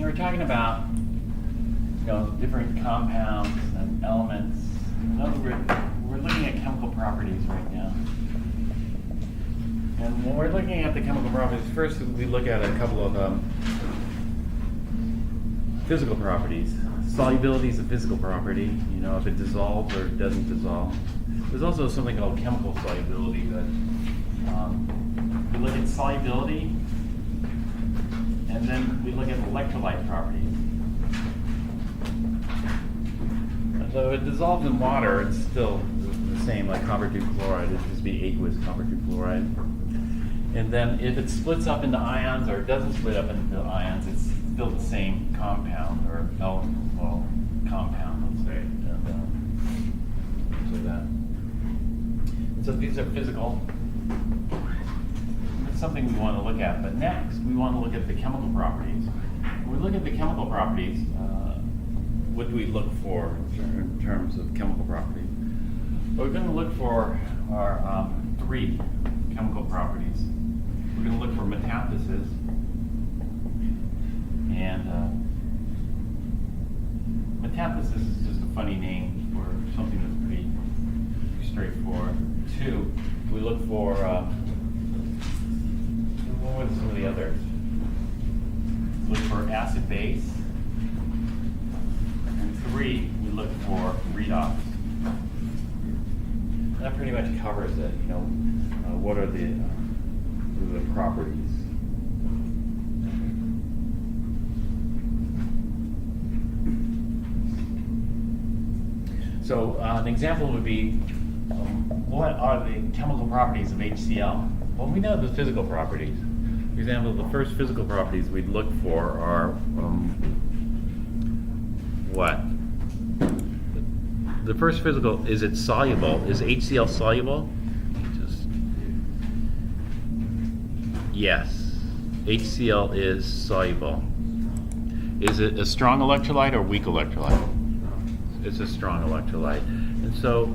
we're talking about, different compounds and elements. In other words, we're looking at chemical properties right now. And when we're looking at the chemical properties, first we look at a couple of physical properties. Solubility is a physical property, if it dissolves or doesn't dissolve. There's also something called chemical solubility that we look at solubility, and then we look at electrolyte properties. So if it dissolves in water, it's still the same, like copper 2 chloride. It'd just be aqueous copper 2 chloride. And then if it splits up into ions or doesn't split up into ions, it's still the same compound or elemental compound, let's say. And, so that. And so these are physical. It's something we want to look at. But next, we want to look at the chemical properties. When we look at the chemical properties, what do we look for in terms of chemical properties? Well, we're going to look for our 3 chemical properties. We're going to look for metathesis, and metathesis is just a funny name for something that's pretty straightforward. 2, we look for, what were some of the others? Look for acid base. And 3, we look for redox. That pretty much covers it. What are the properties? So an example would be, what are the chemical properties of HCl? Well, we know the physical properties. For example, the first physical properties we'd look for are what? The first physical, is it soluble? Is HCl soluble? Yes, HCl is soluble. Is it a strong electrolyte or weak electrolyte? It's a strong electrolyte. And so,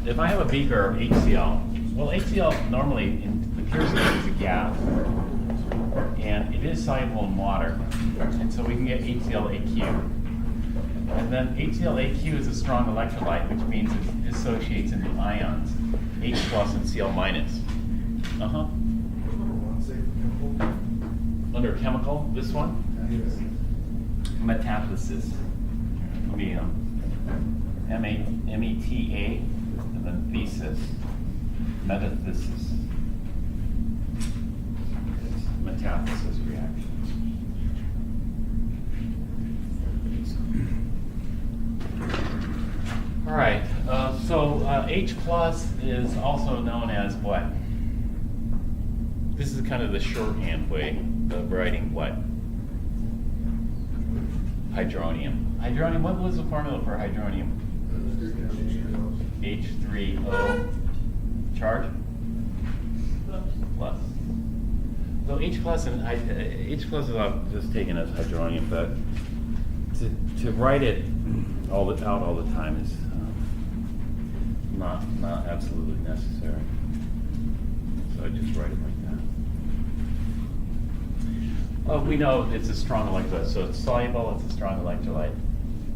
if I have a beaker of HCl, well, HCl normally appears as a gas, and it is soluble in water, and so we can get HClAq. And then HClAq is a strong electrolyte, which means it dissociates into ions, H plus and Cl minus. Under chemical, this one? Metathesis. It'll be M-E-T-A, and then thesis. Metathesis. It's metathesis reaction. All right, so H plus is also known as what? This is kind of the shorthand way of writing what? Hydronium. Hydronium, what was the formula for hydronium? H3O charge? Plus. So H plus and H plus is just taken as hydronium, but to write it all the time is not absolutely necessary. So I just write it like that. We know it's a strong electrolyte, so it's soluble, it's a strong electrolyte.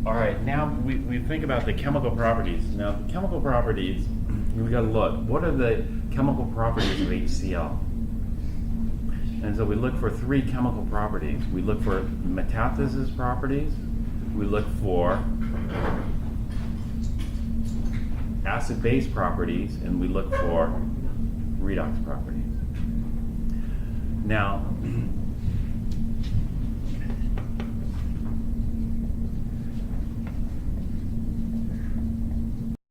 All right, now we think about the chemical properties. Now, the chemical properties, we got to look. What are the chemical properties of HCl? And so we look for 3 chemical properties. We look for metathesis properties. We look for acid-base properties, and we look for redox properties. Now,